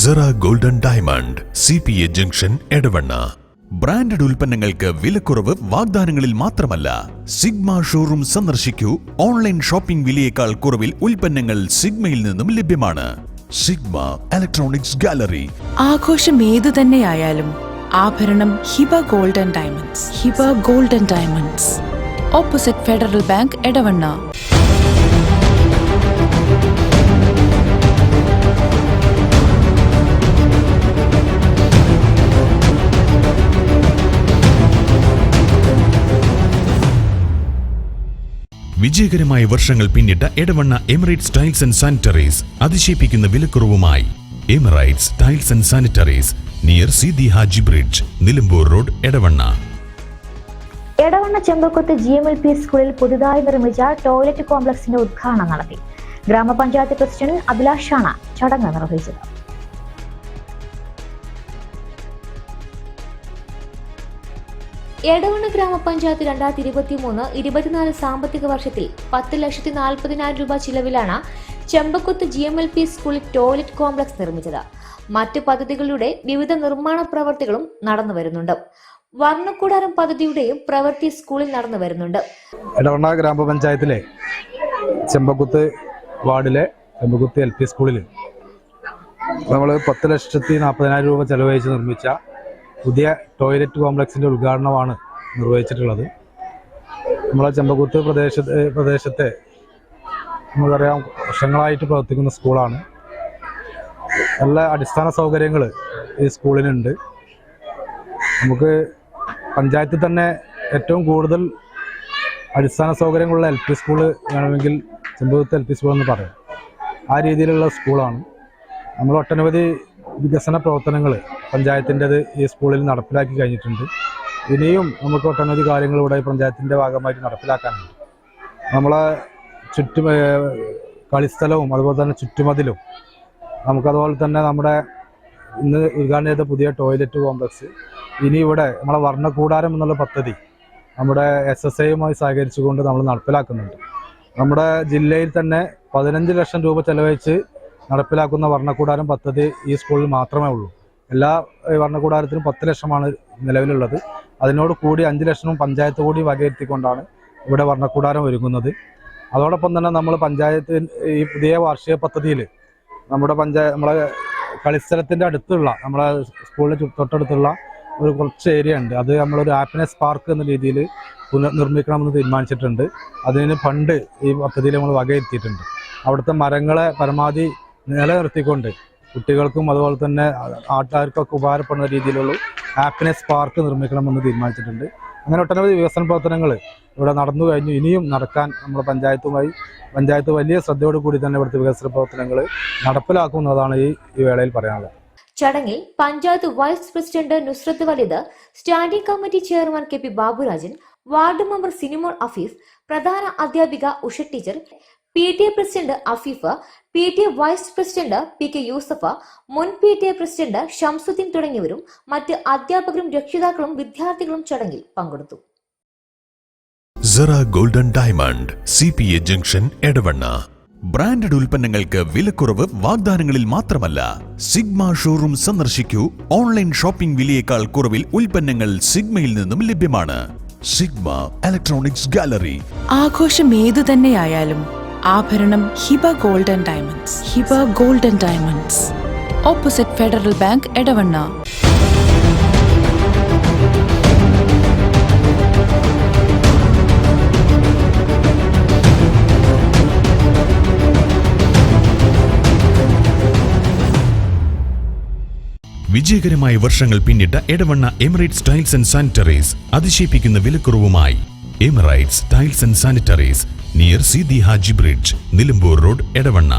Zara Golden Diamond, CPA Junction, Edavanna. Branded ഉൽപ്പന്നങ്ങൾക്ക് വിലക്കുറവ് വാഗ്ദാനങ്ങളിൽ മാത്രമല്ല. സിഗ്മ ഷോറൂം സന്ദർശിക്കൂ. ഓൺലൈൻ ഷോപ്പിംഗ് വിലയേക്കാൾ കുറവിൽ ഉൽപ്പന്നങ്ങൾ സിഗ്മയിൽ നിന്നും ലഭ്യമാണ്. Sigma electronics gallery. ആഘോഷം ഏതു തന്നെയായാലും ആഭരണം Hiba golden diamonds. Hiba golden diamonds, opposite Federal Bank, Edavanna. വിജയകരമായ വർഷങ്ങൾ പിന്നിട്ട Edavanna Emirates tiles and sanitaries അതിശയിപ്പിക്കുന്ന വിലക്കുറവുമായി. Emirates tiles and sanitaries, near Seethi Haji bridge, Nilambur road, Edavanna. Edavanna Chembakkuth GMLP സ്കൂളിൽ പുതുതായി നിർമ്മിച്ച ടോയ്ലറ്റ് കോംപ്ലക്സിന്റെ ഉദ്ഘാടനം നടത്തി. ഗ്രാമപഞ്ചായത്ത് പ്രസിഡന്റ് അഭിലാഷാണ് ചടങ്ങ് നിർവഹിച്ചത്. എടവണ്ണ ഗ്രാമപഞ്ചായത്ത് 2023-24 സാമ്പത്തിക വർഷത്തിൽ 10,40,000 രൂപ ചിലവിലാണ് ചെമ്പക്കുത്ത് GMLP സ്കൂളിൽ ടോയ്ലറ്റ് കോംപ്ലക്സ് നിർമ്മിച്ചത്. മറ്റ് പദ്ധതികളുടെ വിവിധ നിർമ്മാണ പ്രവർത്തികളും നടന്നു വരുന്നുണ്ട്. വർണ്ണക്കൂടാരം പദ്ധതിയുടെയും പ്രവൃത്തി സ്കൂളിൽ നടന്നു വരുന്നുണ്ട്. എടവണ്ണ ഗ്രാമപഞ്ചായത്തിലെ ചെമ്പക്കുത്ത് വാർഡിലെ ചെമ്പക്കുത്ത് LP സ്കൂളിൽ നമ്മൾ 10,40,000 രൂപ ചെലവഴിച്ച് നിർമ്മിച്ച പുതിയ ടോയ്ലറ്റ് കോംപ്ലക്സിൻ്റെ ഉദ്ഘാടനമാണ് നിർവഹിച്ചിട്ടുള്ളത്. നമ്മളെ ചെമ്പക്കുത്ത് പ്രദേശത്തെ നമുക്കറിയാം, വർഷങ്ങളായിട്ട് പ്രവർത്തിക്കുന്ന സ്കൂളാണ്. നല്ല അടിസ്ഥാന സൗകര്യങ്ങൾ ഈ സ്കൂളിനുണ്ട്. നമുക്ക് പഞ്ചായത്തിൽ തന്നെ ഏറ്റവും കൂടുതൽ അടിസ്ഥാന സൗകര്യങ്ങളുള്ള LP സ്കൂള് വേണമെങ്കിൽ ചെമ്പക്കുത്ത് LP സ്കൂൾ എന്ന് പറയാം. ആ രീതിയിലുള്ള സ്കൂളാണ്. നമ്മൾ ഒട്ടനവധി വികസന പ്രവർത്തനങ്ങൾ പഞ്ചായത്തിൻ്റെത് ഈ സ്കൂളിൽ നടപ്പിലാക്കി കഴിഞ്ഞിട്ടുണ്ട്. ഇനിയും നമുക്ക് ഒട്ടനവധി കാര്യങ്ങൾ ഇവിടെ പഞ്ചായത്തിൻ്റെ ഭാഗമായിട്ട് നടപ്പിലാക്കാനുണ്ട്. നമ്മളെ കളിസ്ഥലവും അതുപോലെ തന്നെ ചുറ്റുമതിലും നമുക്കതുപോലെ തന്നെ നമ്മുടെ ഇന്ന് ഉദ്ഘാടനം ചെയ്ത പുതിയ ടോയ്ലറ്റ് കോംപ്ലക്സ്, ഇനി ഇവിടെ നമ്മളെ വർണ്ണക്കൂടാരം എന്നുള്ള പദ്ധതി നമ്മുടെ SSIയുമായി സഹകരിച്ചുകൊണ്ട് നമ്മൾ നടപ്പിലാക്കുന്നുണ്ട്. നമ്മുടെ ജില്ലയിൽ തന്നെ 15 ലക്ഷം രൂപ ചെലവഴിച്ച് നടപ്പിലാക്കുന്ന വർണ്ണക്കൂടാരം പദ്ധതി ഈ സ്കൂളിൽ മാത്രമേ ഉള്ളൂ. എല്ലാ വർണ്ണക്കൂടാരത്തിനും 10 ലക്ഷമാണ് നിലവിലുള്ളത്. അതിനോട് കൂടി 5 ലക്ഷവും പഞ്ചായത്ത് കൂടി വകയിരുത്തിക്കൊണ്ടാണ് ഇവിടെ വർണ്ണക്കൂടാരം ഒരുങ്ങുന്നത്. അതോടൊപ്പം തന്നെ നമ്മൾ പഞ്ചായത്ത് ഈ പുതിയ വാർഷിക പദ്ധതിയിൽ നമ്മളെ കളിസ്ഥലത്തിൻ്റെ അടുത്തുള്ള നമ്മളെ സ്കൂളിന് തൊട്ടടുത്തുള്ള ഒരു കുറച്ച് ഏരിയ ഉണ്ട്. അത് നമ്മളൊരു ഹാപ്പിനെസ് പാർക്ക് എന്ന രീതിയിൽ പുനർനിർമ്മിക്കണമെന്ന് തീരുമാനിച്ചിട്ടുണ്ട്. അതിന് ഫണ്ട് ഈ പദ്ധതിയിൽ നമ്മൾ വകയിരുത്തിയിട്ടുണ്ട്. അവിടുത്തെ മരങ്ങളെ പരമാവധി നിലനിർത്തിക്കൊണ്ട് കുട്ടികൾക്കും അതുപോലെ തന്നെ ആൾക്കാർക്കൊക്കെ ഉപകാരപ്പെടുന്ന രീതിയിലുള്ള ഹാപ്പിനെസ് പാർക്ക് നിർമ്മിക്കണമെന്ന് തീരുമാനിച്ചിട്ടുണ്ട്. അങ്ങനെ ഒട്ടനവധി വികസന പ്രവർത്തനങ്ങൾ ഇവിടെ നടന്നു കഴിഞ്ഞു. ഇനിയും നടക്കാൻ നമ്മുടെ പഞ്ചായത്ത് വലിയ ശ്രദ്ധയോടു കൂടി തന്നെ ഇവിടുത്തെ വികസന പ്രവർത്തനങ്ങൾ നടപ്പിലാക്കുന്നതാണ് ഈ വേളയിൽ പറയാനുള്ളത്. ചടങ്ങിൽ panchayat vice president Nusrath Waleed, standing committee chairman KP Baburajan, ward member Sinimol Afeef, പ്രധാന അധ്യാപിക Usha teacher, PTA president Afeef, PTA vice president PK Yusaf, മുൻ PTA പ്രസിഡന്റ് ഷംസുദ്ദീൻ തുടങ്ങിയവരും മറ്റ് അധ്യാപകരും രക്ഷിതാക്കളും വിദ്യാർത്ഥികളും ചടങ്ങിൽ പങ്കെടുത്തു. Zara Golden Diamond, CPA Junction, Edavanna. Branded ഉൽപ്പന്നങ്ങൾക്ക് വിലക്കുറവ് വാഗ്ദാനങ്ങളിൽ മാത്രമല്ല. സിഗ്മ ഷോറൂം സന്ദർശിക്കൂ. ഓൺലൈൻ ഷോപ്പിംഗ് വിലയേക്കാൾ കുറവിൽ ഉൽപ്പന്നങ്ങൾ സിഗ്മയിൽ നിന്നും ലഭ്യമാണ്. Sigma electronics gallery. ആഘോഷം ഏതു തന്നെയായാലും ആഭരണം Hiba golden diamonds. Hiba golden diamonds, opposite Federal Bank, Edavanna. വിജയകരമായ വർഷങ്ങൾ പിന്നിട്ട Edavanna Emirates tiles and sanitaries അതിശയിപ്പിക്കുന്ന വിലക്കുറവുമായി. Emirates tiles and sanitaries, near Seethi Haji bridge, Nilambur road, Edavanna.